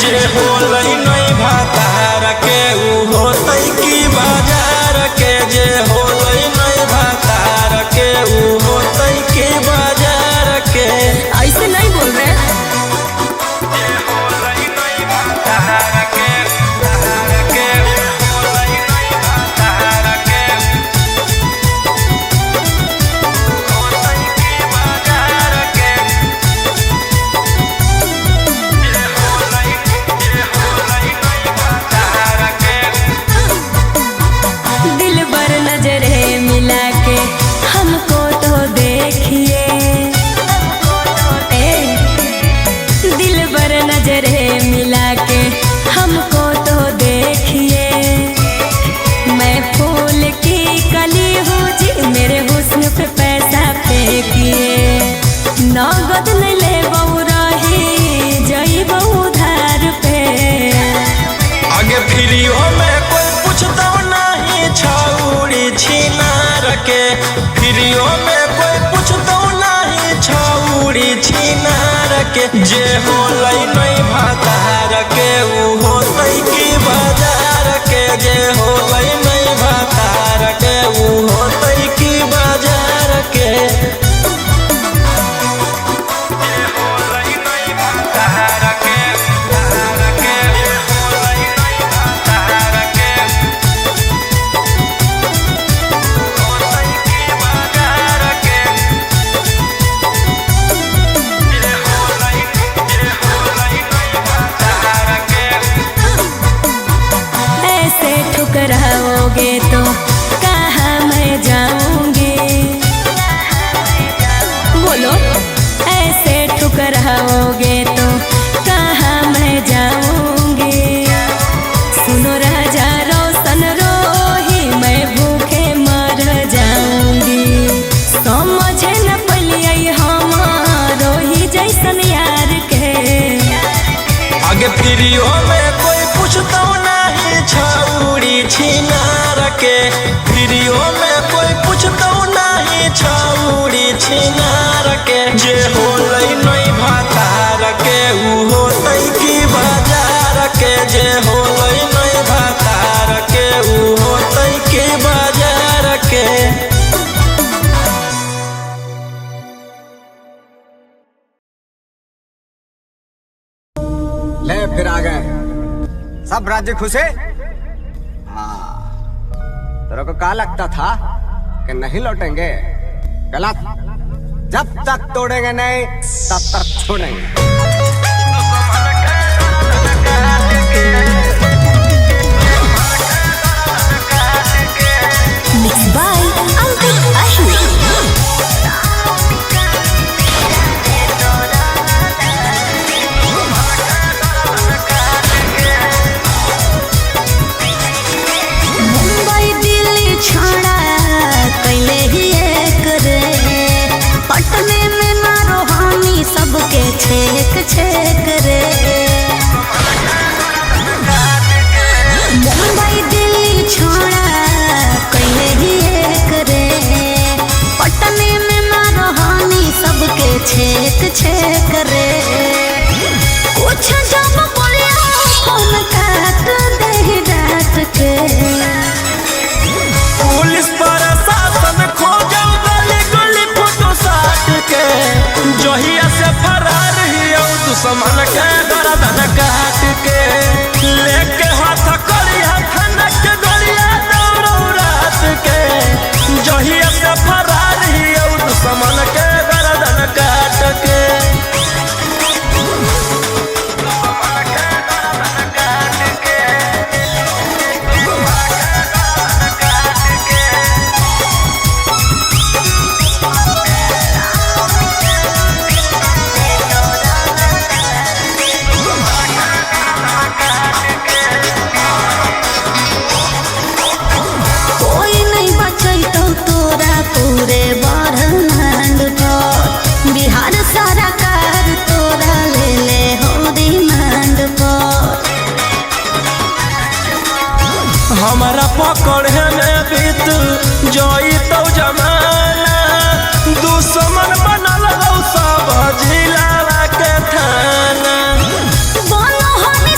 जे होलई नहीं भातार के ऊ होतई की बाजार के। जे होलई नहीं भातार के ऊ होतई की बाजार के। ऐसे नहीं बोल रहे। जे होलई नहीं भातार के होलई नहीं भातार के होतई की बाजार के। दिल बर नजरे मिला के हमको तो देखिए, दिल बर नजरे मिला के हमको तो देखिए। मैं फूल की कली हूँ जी, मेरे हुस्न पे पैसा फेंकिए। नगद नहीं ले बहु रही जई बहु धार पे। आगे फ्रीओ में कोई पूछता नहीं छौड़ी छिनार के। फ्रीओ में कोई पूछता नहीं छौड़ी छिनार के। जे होलई नहीं भातार के ऊ होतई की बाजार के। जे होलई नहीं भातार के ऊ होतई की बाजार के। जे होलई नहीं भातार के होलई नहीं भातार के होतई की बाजार के। जे होलई नहीं भातार के। ऐसे ठुकराओगे तो कहाँ मैं जाऊंगी, बोलो। ऐसे ठुकराओगे तो कहाँ मैं जाऊंगी। सुनो राजा रोशन रोही, मैं भूखे मर जाऊंगी। समझे न पलिए हमारो ही जैसन यार के। आगे फ्रीओ में कोई पूछता नहीं छौड़ी छिनार के। फ्रीओ में कोई पूछता नहीं छौड़ी छिनार के। जे होलई नहीं भातार के ऊ होतई की बाजार के। जे होलई नहीं भातार के ऊ होतई की बाजार के। ले फिर आ गए सब राज्य खुशे। हाँ, तेरे को क्या लगता था कि नहीं लौटेंगे? गलत। जब तक तोड़ेंगे नहीं तब तक छोड़ेंगे। Mixed by Ankit Ashmi. Mumbai Delhi छोड़ा कैले ही एक रे। पटने में ना रोहानी सबके छेक छेक रे। मुंबई दिल्ली छोड़ा कैले ही एक रे। पटने में ना रोहानी सबके छेक छेक रे। कुछ जब बोलिया फोन काट दे डांट के। पुलिस प्रशासन खोजल गली गली फोटो साट के। जहिया से फरार हियो दुश्मन के गर्दन काट के। लेके हाथ करिया खनक गलिया दौड़ो रात के। जहिया से फरार हियो दुश्मन के गर्दन काट के। कोई नहीं बचई तो तोरा पूरे ब्रह्मांड पर। बिहार सरकार तोरा ले ले हो रिमांड पर। हमारा पकड़े में बीत जोई तो जमाना। दुश्मन बनल हो सब जिला के थाना। बोलो हमें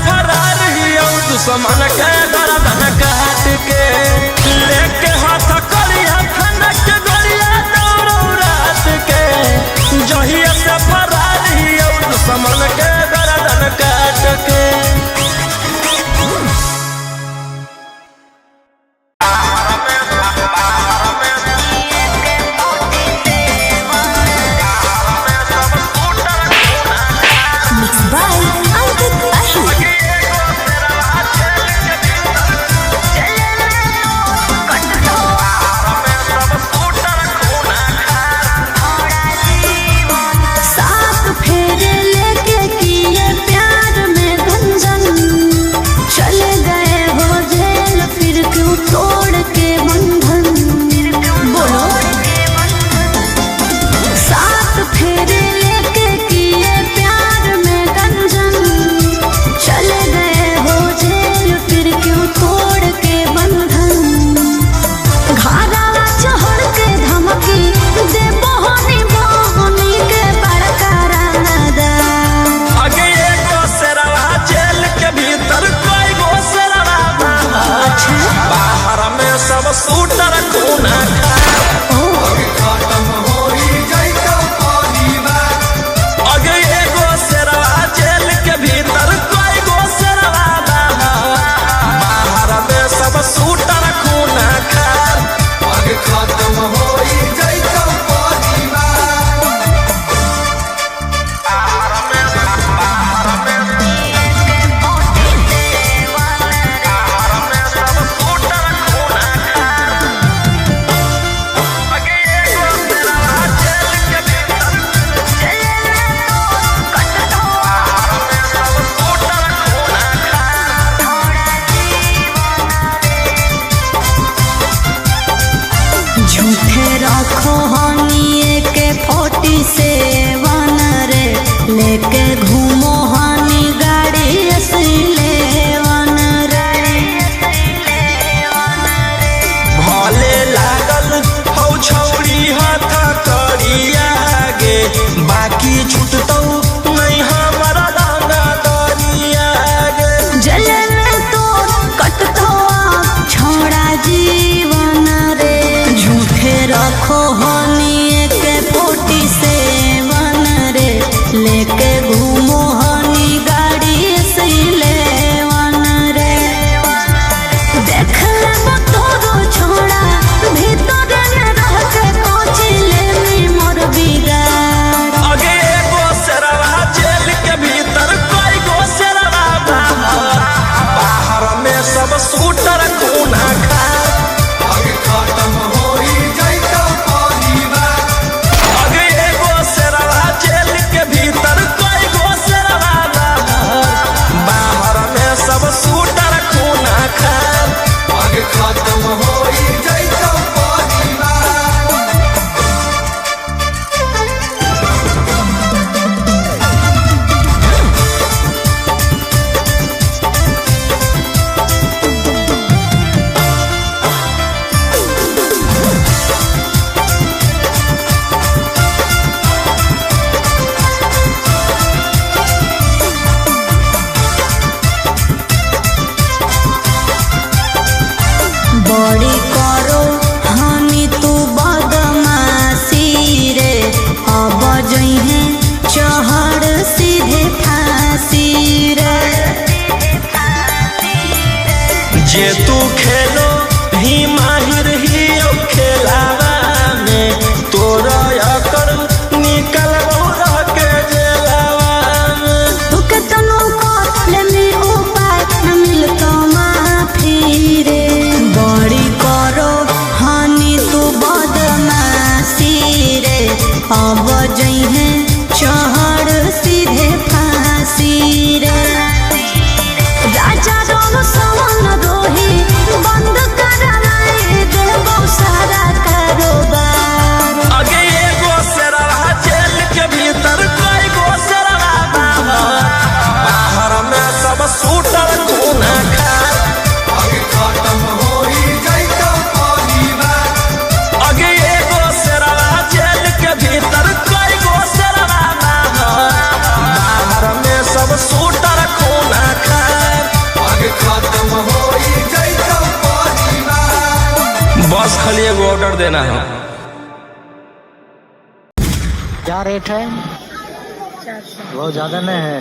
फरार ही और दुश्मन के गर्दन काट के लेके हाथ करिया खनक गोरिया दौड़ो रात के जहिया से फरार ही और दुश्मन के गर्दन काट के जे तू खेलो ही माहिर ही खेलावा में तोरा अकर निकल रह के जेलावा में तू के तनो को ले उपाय न मिलतो माफी रे बड़ी करो हानि तू बदमाशी रे अब जइहे चढ़ सीधे फांसी रे राजा रोम सवन रोही बंद खाली एगो ऑर्डर देना है। क्या रेट है? 400। बहुत ज्यादा नहीं है?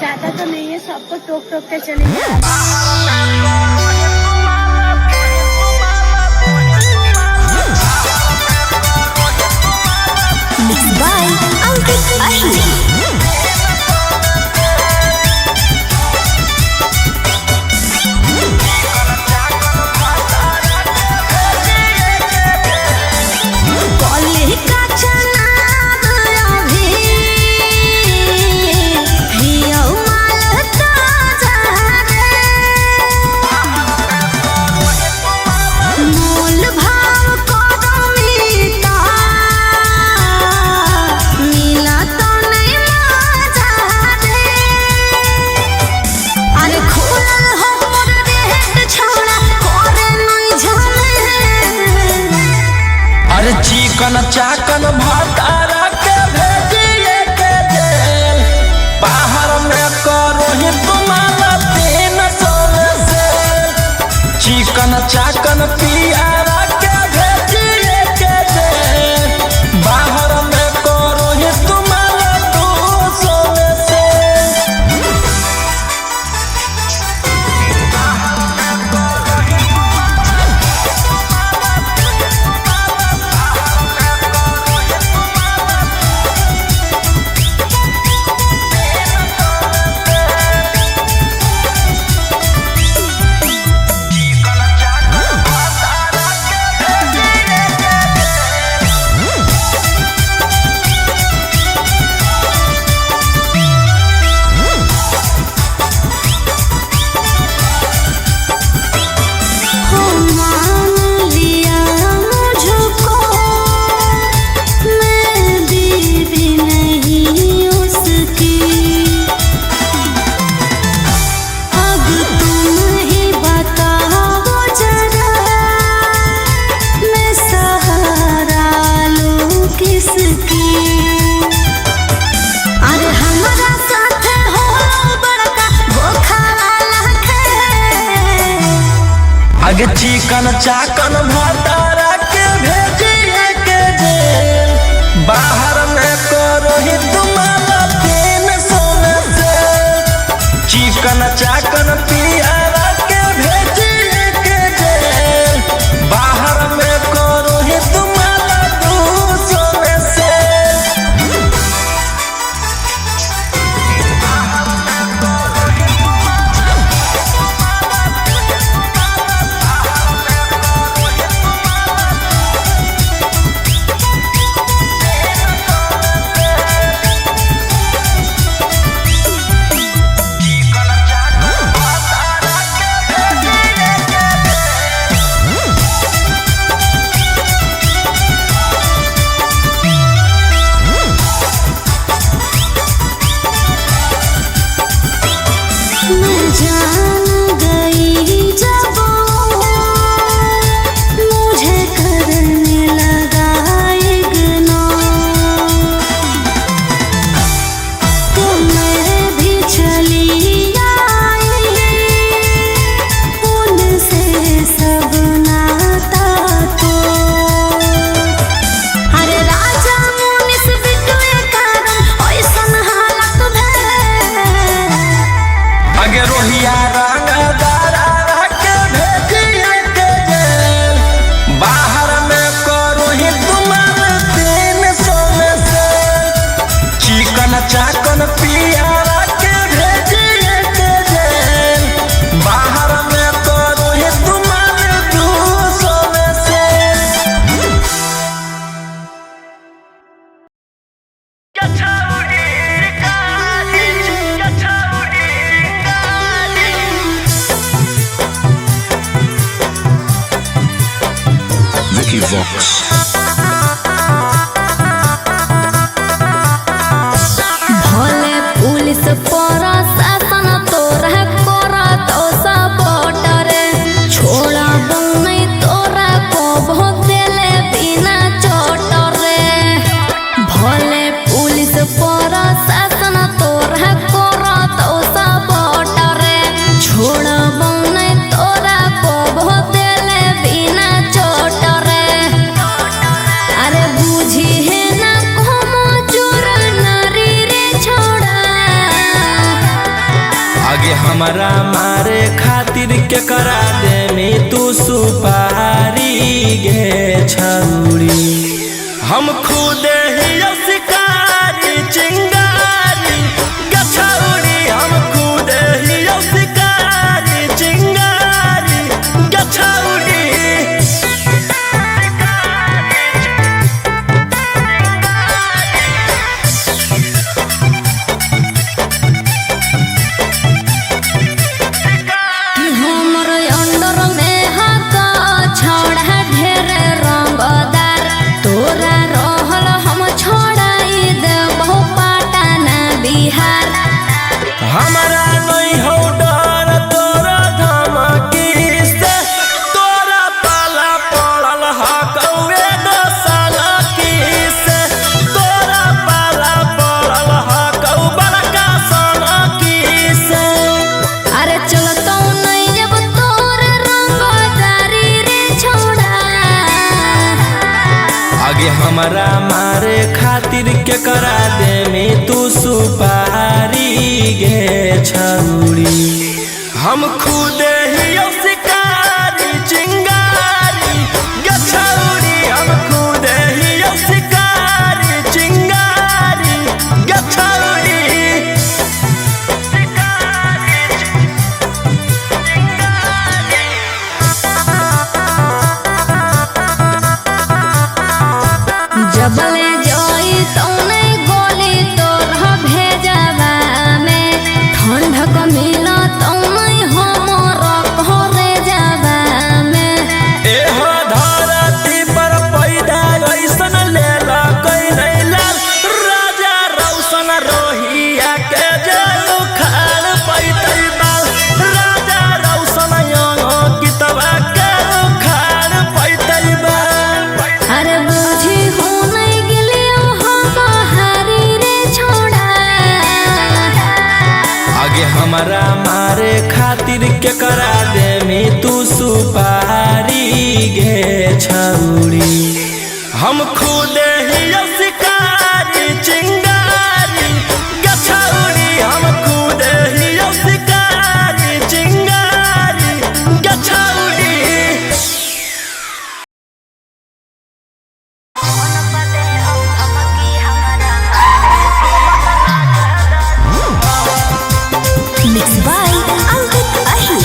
ज्यादा तो नहीं है, सबको टोक टोक के चलेंगे। Mixed by Ankit Ahli. चिकन चाकन भातारा के भेजिए के जेल, बाहर में करो ही तुम्हारा 300 से। चिकन चाकन पियारा के भेजिए के जेल, बाहर में करो ही तुम्हारा 200 से। आगे चिकन चाकन भातारा के भेजिए के जेल, बाहर में करो ही तुम्हारा 300 से। चिकन चाकन पियारा के भेजिए के जेल, बाहर में करो ही तुम्हारा 200 से। चाकन पियारा के भेजिए के जेल, बाहर में करो ही तुम्हारे 200 से। Vicky Vox. प्रशासन तोरा कोरा तो सपोर्ट रे, छोड़ा बंगई तोरा को बहुत देले बिना चोट रे। भले पुलिस प्रशासन तोरा कोरा तो सपोर्ट रे, छोड़ा बंगई तोरा को बहुत देले बिना चोट रे। आगे हमारा मारे खातिर के करा दे में तू सुपारी गे छौड़ी। हम खुद ही शिकारी चिंगारी गे छौड़ी। हम खुद ही शिकारी चिंगारी गे छौड़ी। हमारा नहीं हो डर तोरा धमकी से, तोरा पाला पड़ल हकौवे दोसाला की से। तोरा पाला पड़ल हकौ बड़का साला की से। अरे चलतो नहीं जब तोर रंगदारी रे छोड़ा। आगे हमारा मारे खातिर के करा दे में तू सुपारी गे छौड़ी। हम खुद ही शिकारी चिंगारी गे छौड़ी। हम खुद ही शिकारी चिंगारी गे छौड़ी। जबले जोई तो नहीं गोली तोर भेजवा में। ठंडक मिला तो नहीं हमर घरे जावा में। एहो धरती पर पैदा ऐसन लेला कोई नहीं लाल। राजा रौशन रोहिया के जेल उखाड़ पैतै बाल। राजा रौशन यंग कितवा के उखाड़ पैतै बाल। अरे बुझी हो नहीं गिलियो हम बहारी रे छोड़ा। आगे हमारा मारे खातिर के करा दे में तू सुपारी गे छौड़ी। हम खुद ही शिकारी चिंगारी गे छौड़ी। हम खुद ही शिकारी चिंगारी गे छौड़ी। मिक्स बाय अंकित अही।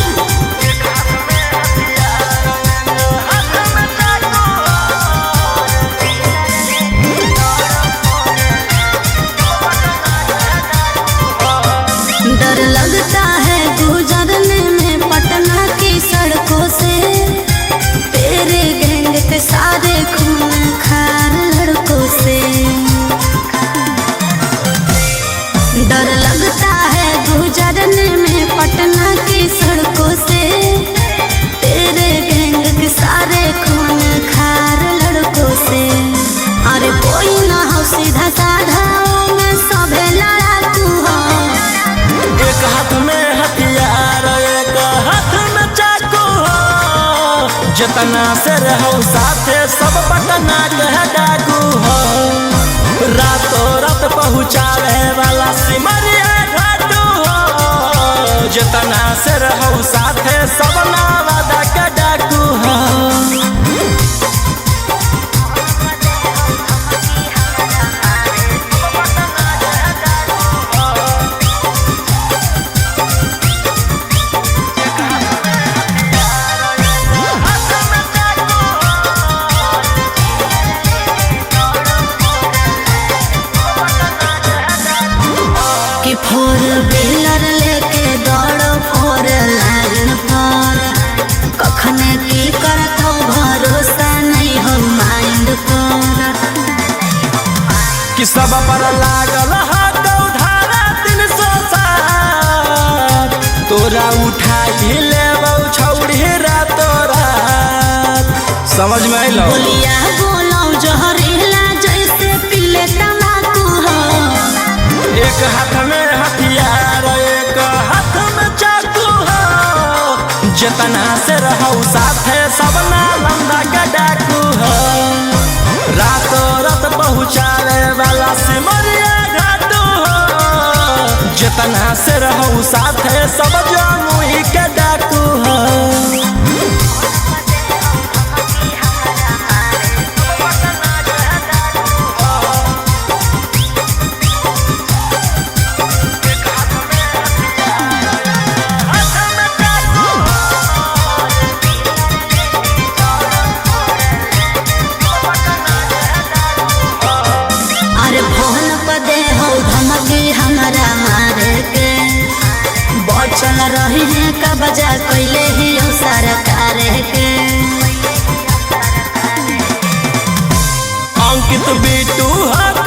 डर लगता है गुजरने में पटना की सड़कों से। तेरे गैंग के सारे खून खार लड़कों से। डर लगता है गुजरने में पटना की सड़कों से। तेरे गैंग के सारे खून खार लड़कों से। अरे कोई ना हो सीधा साधा में सभे लड़ाकू हो। एक हाथ में हथियार एक हाथ में चाकू हो। जितना से रहो साथे सब पटना के डाकू हो। रातों रात पहुँचावे वाला सिमरिया घाटू हो। जितना से रहो साथे सब नवादा के डाकू हो। कि फोर व्हीलर लेके दौड़ो फोर लाइन पर। कखने की करतो भरोसा नहीं हो माइंड पर। कि सब पर लागल धारा 307। तोरा उठा ही लेबौ छौड़ी रातो रात। समझ में आइलो? बोलिया बोलो जहरीला जैसे पीले तम्बाकू हो। एक हाथ में हथियार एक हाथ में चाकू हो। जितना से रहो साथे सब नालंदा के डाकू हो। रातों रात पहुँचावे वाला सिमरिया घाटू हो। जितना से रहू साथे सब जमुई के डाकू हो। अरे फोन पर दे हो धमकी हमारा मारे के बचल रही है का बजा कैले ही सरकार के। अंकित बिटू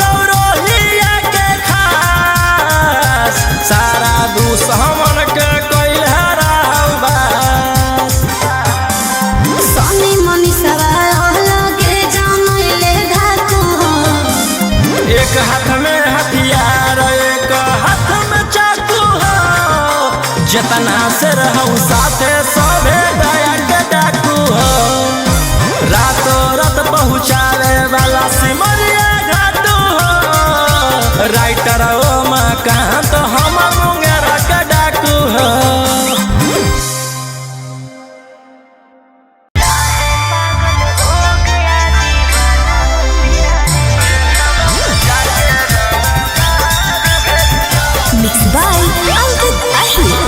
गौरवलिया के खास सारा दुश्मन के कोई हराबास। सनी मनी सवाल के जानले धाकू एक हाथ में हथियार एक हाथ में चाकू हो। जितना से रहू साथे सभे दया के डाकू हो। रातों रात पहुँचावे वाला सिमरिया घाटू हो। राइटर ओ मकान तो हम मुंगेरा के डाकू हो। मिक्स बाय अंकित अहिर।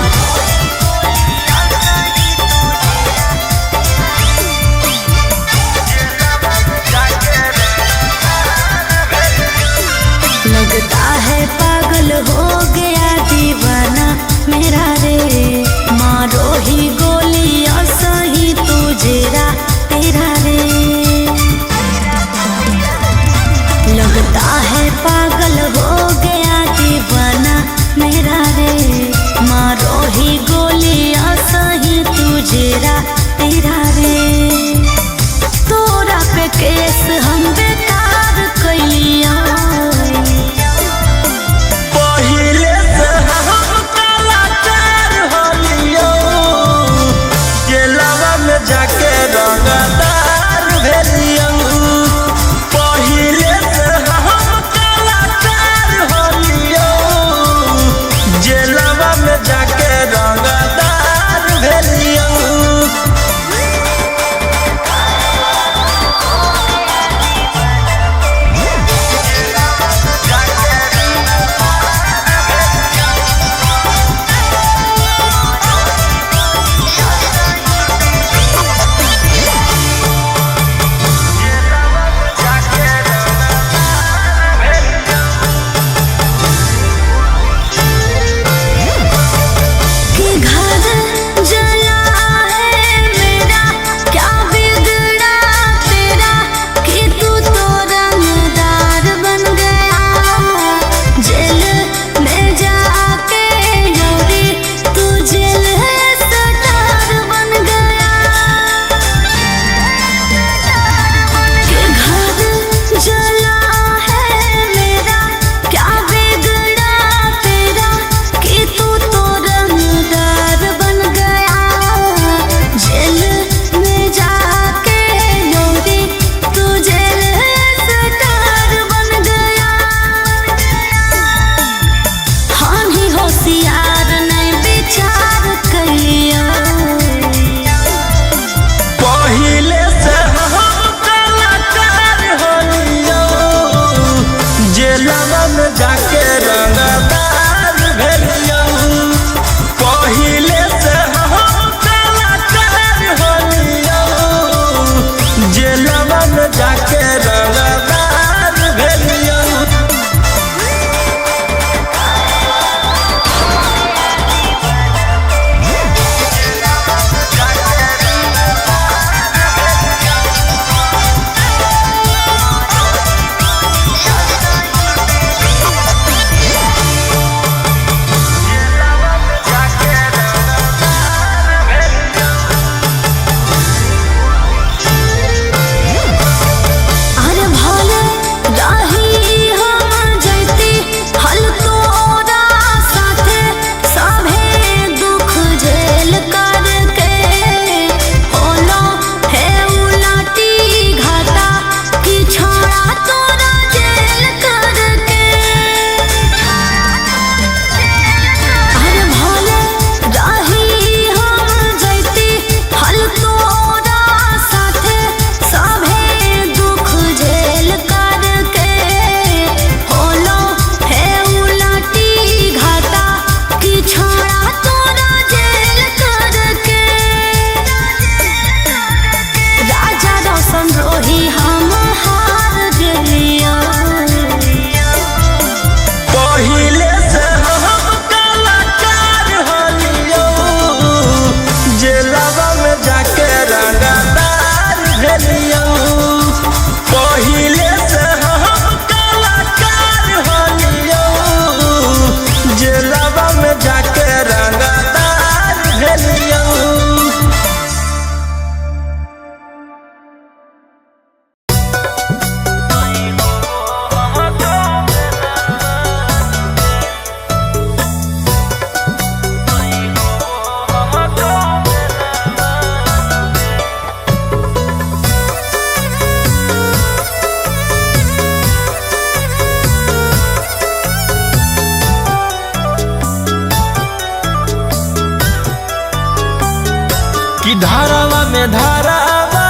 कि धारावा में धारावा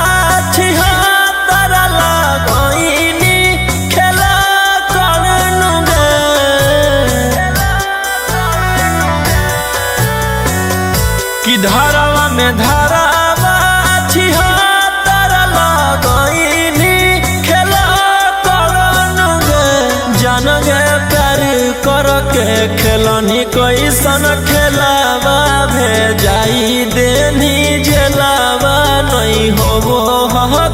छिहत्तर लगइनी खेला करनु गे कि धारावा में धारावा छिहत्तर लगइनी खेला करनु गे जान गे प्यार कर के खेलनी कैसन खेलावा भेजाई देनी जेलावा नहीं होबो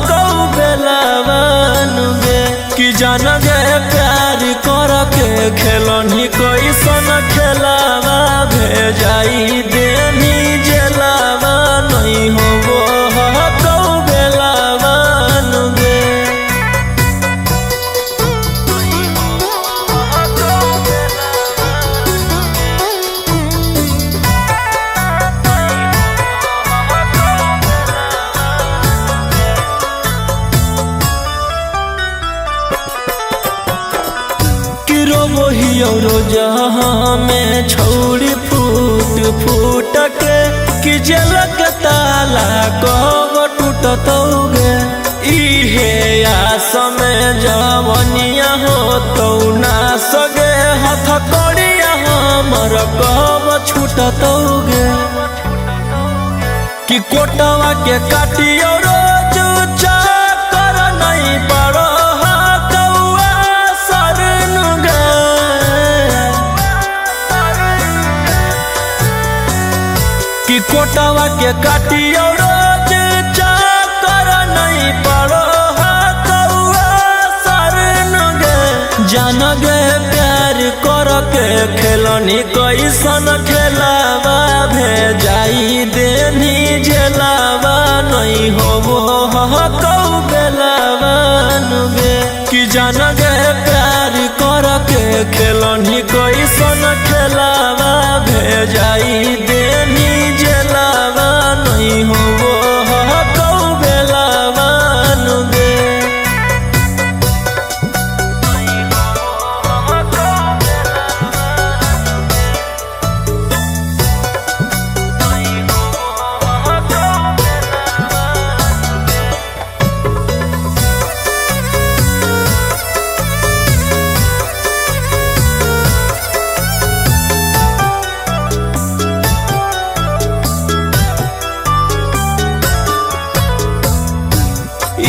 कौ बेलावा नुगे कि जान गे प्यार कर के खेलनी कैसन खेलावा भेजाई देनी जेलावा नहीं होबो कौ बेलावा नुगे जहाँ में छौड़ी फूट फूट के कि जलक ताला कब टूटतौगे इहे आस में जवनिया हो तो ना सगे हथ कड़िया हमर कब छूटतौगे कि कोटवा के काटियो रोज चाकर नहीं पड़ो कि कोटवा के काटियो रोज चाकर नहीं पड़ो कौआ सरन गे जान गे प्यार कर के खेलनी कैसन खेलावा भेजाई देनी जेलावा नहीं होबो कौ बेलावा नुगे कि जान गे प्यार कर के खेलनी कैसन खेलावा भेजाई देनी जेलावा नहीं होबो कौ बेलावा नुगे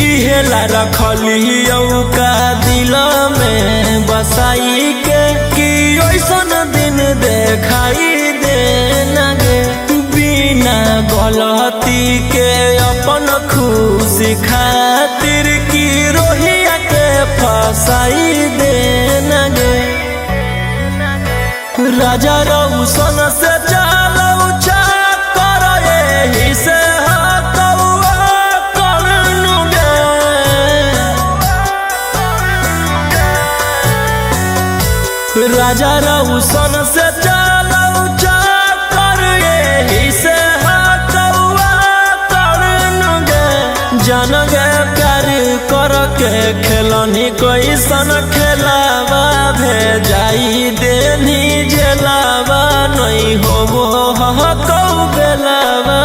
इहेला रखली का दिल में बसाई के कि ऐसन दिन देखाई देना गे बिना गलती के अपन खुशी खातिर की रोहिया के फसाई देना गे राजा रौशन से चालू कर यही से राजा रौशन से चालू कर यही से कौआ करनु गे जान गे प्यार कर के खेलनी कैसन खेलावा भेजाई देनी जेलावा नहीं होबो कौ बेलावा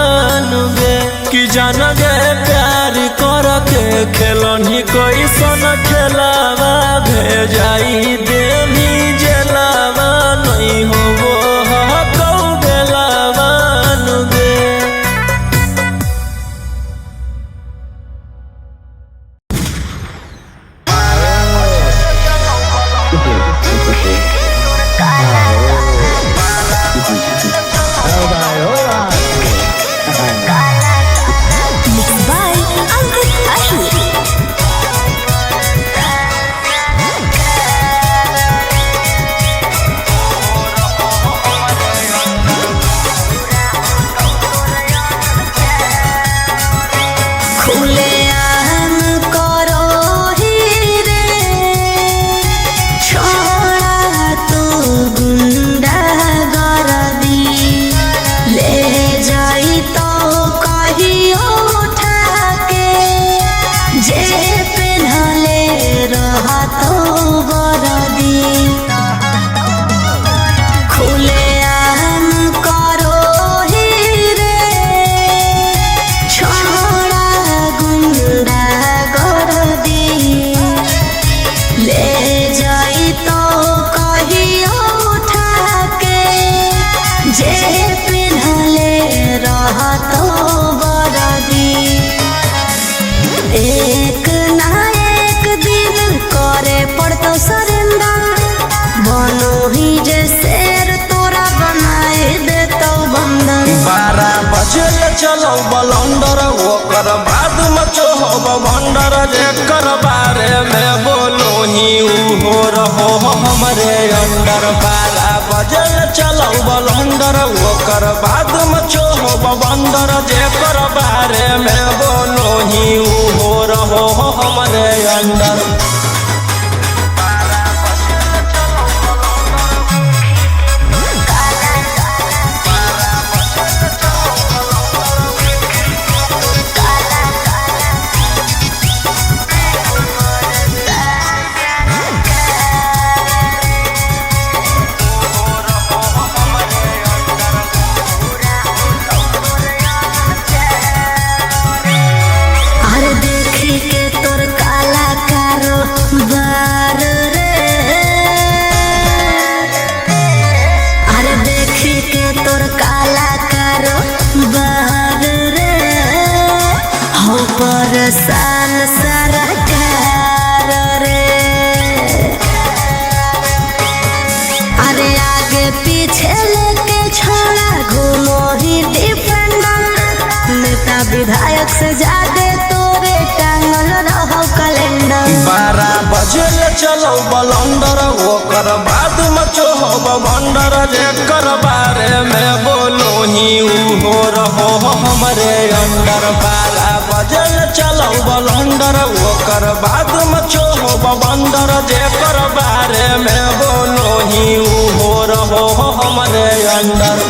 नुगे कि जान गे प्यार कर के खेलनी कैसन खेलावा भेजाई देनी जेलावा नहीं होबो कौ बेलावा नुगे by Ankit Ahir. बलंडर ओकर बाद मचो हो भंडर जेकर बारे में बोलो ही हो रहो हमरे अंडर 12 बजे चलो बलंडर ओकर बाद मचो हो भंडर जेकर बारे में बोलो ही हो रहो हमरे अंडर। परेशान सरकार रे अरे आगे पीछे लेके छोड़ा घूमो ही डिफेंडर नेता विधायक से ज्यादा तोरे टांगल रहो कैलेंडर। 12 बजे चलो बलंडर ओकर बाद मचो हो भंडर जेकर बारे में बोलो ही हो रहो हमरे अंडर। 12 बजे चलो बलंडर ओकर बाद मचो हो भंडर जेकर बारे में बोलो ही हो रहो हमरे अंडर।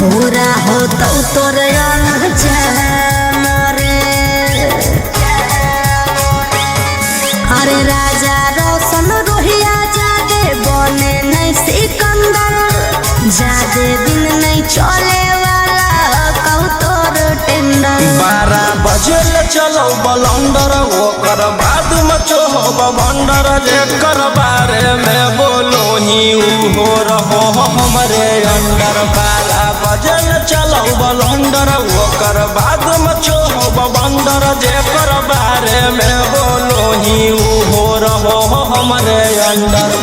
बुरा हो तो तोरे अरे राजा रोशन रोहिया जादे बने नहीं सिकंदर जादे दिन नहीं चले वाला कहू तोर टेंडर। 12 बजे चलो बलंडर ओकर बाद मचो हो भंडर जेकर बारे में बोलो ही हो रहो हमरे अंडर। 12 बजे चलो बलंडर ओकर बाद मचो हो भंडर जेकर बारे में बोलो ही हो रहो हमरे अंडर।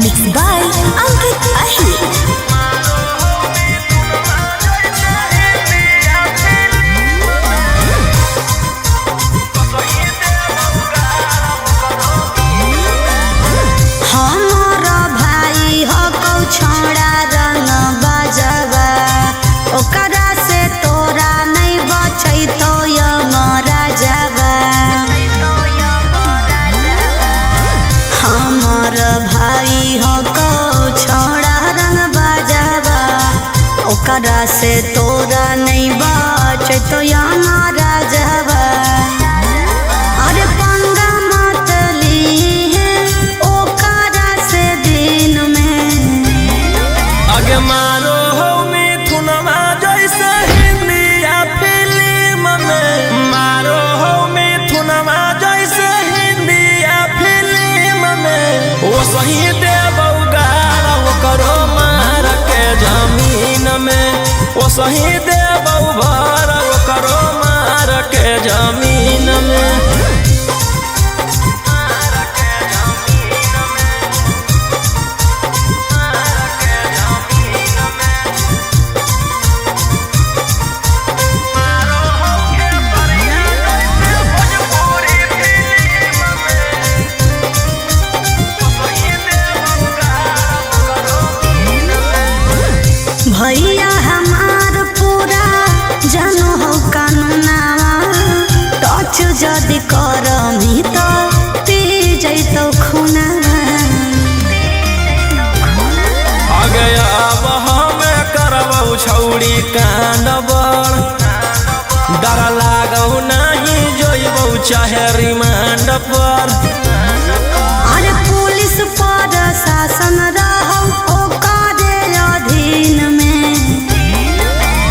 मिक्स बाय अंकित अहिर। हमारा भाई हो कौ छोड़ा रंग बजवा ओकरा से तोरा नहीं बचै तो यमरा जावा। हमार भाई हो कौ छोड़ा रंग बजवा ओकरा से तोरा नहीं बचै तो यमरा जावा। अरे पंगा मत ली ओकरा से दिन में आगे मारो हो मिथुनमा जैसे हिंदिया फिल्म में मारो हो मिथुनमा जैसे हिंदिया फिल्म में वो सही दे बउगारा वो करो मार के जमीन में वो सही दे बउगारा वो करो मार के जमीन में। भैया हमार पूरा जानो हो कानूनावा छौड़ी कांड बड़ डर लागौ नहीं जोइबौ चाहे रिमांड पर। अरे पुलिस पर शासन रहौ ओकरे अधीन में।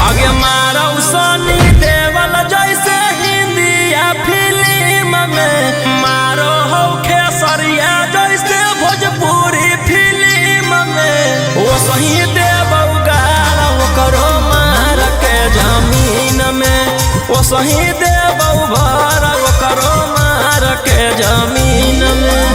आगे मारौ सनी देवल जैसे हिंदिया फिल्म में मारो हो खेसरिया जैसे भोजपुरी फिल्म में। वो सही देवौ गाल ओकरो मार के जमीन में। वो सही देवौ भर ओकरो मार के जमीन में।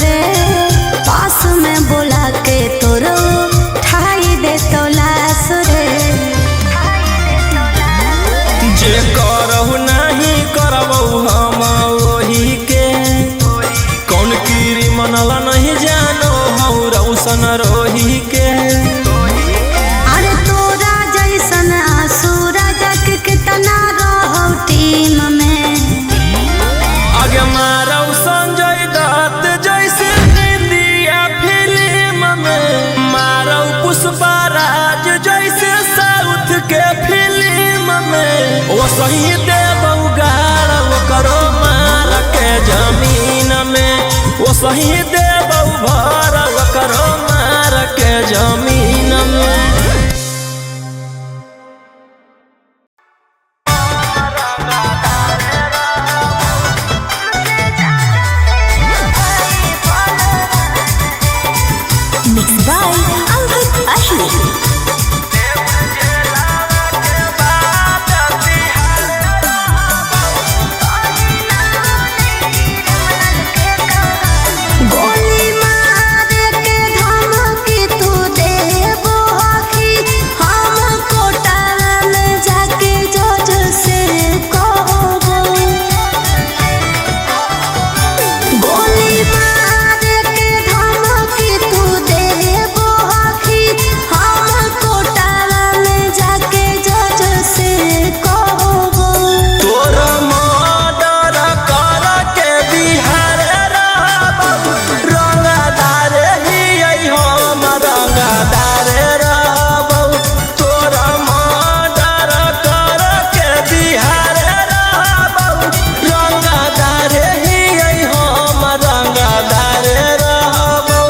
रे पास में बोला के तोरो ठाई दे तो लाश रे। जे करहु नहीं करबौ हम वही के। कौन कीरी मनल नहीं जानो हौ रौशन रोही के। अरे तोरा जैसन आसुरा जग कितना रहो टीम में। आगे मारौ संजय दत्त जैसे हिंदिया फिल्म में। मारौ पुष्पराज जैसे साउथ के फिल्म में। वो सही देवौ गाल ओकरो मार के जमीन में। वो सही देवौ भर ओकरो मार के जमीन में। Mixed by Angkat Ahli. गोली मार के धमकी तू देबो हकी। हम कोटा में जाके जज से कहबो। गोली मार के धमकी तू देबो हकी। हम कोटा में जाके जज से कहबो। तोर मर्डर कर के बिहार रहबौ। रंगदार ही हम रंगदार रहबौ। तोर मर्डर कर के बिहार रहबौ। रंगदार ही हम रंगदार रहबौ।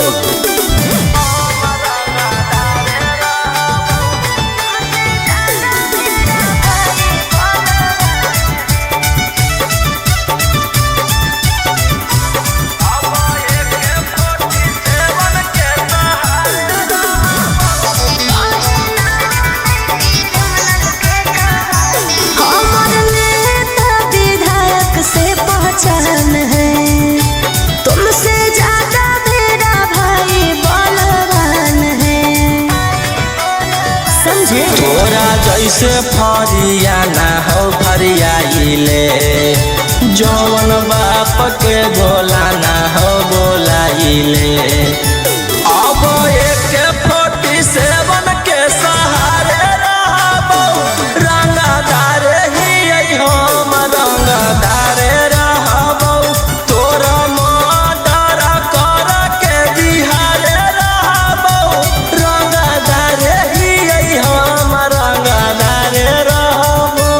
हमर नेता विधायक से पहचान है। तुमसे ज्यादा मेरा भाई बलवान है। समझे? तोरा जैसे फरिया ना हो फरियाइले। जौन बाप के बोला ना हो बोलाइले। अब AK-47 के सहारे रहबौ। रंगदार ही हम रंगदार रहबौ। तोरा मर्डर कर के बिहार रहबौ। रंगदार ही हम रंगदार रहबौ।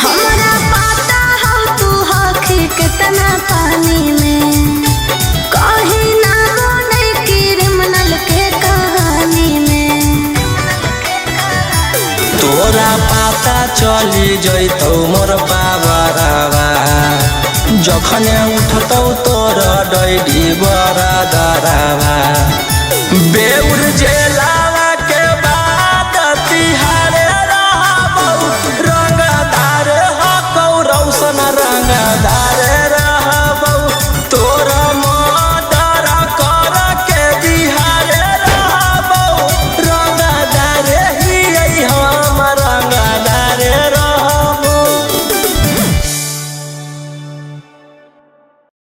हमरा पता हो तू हकी कितना पानी में। कहीं ना बोले क्रिमिनल के कहानी में। तोरा पता चली जैतौ मोर पावरवा। जब जखने उठतौ तोर डैडी बरा दरावा बेउर जेला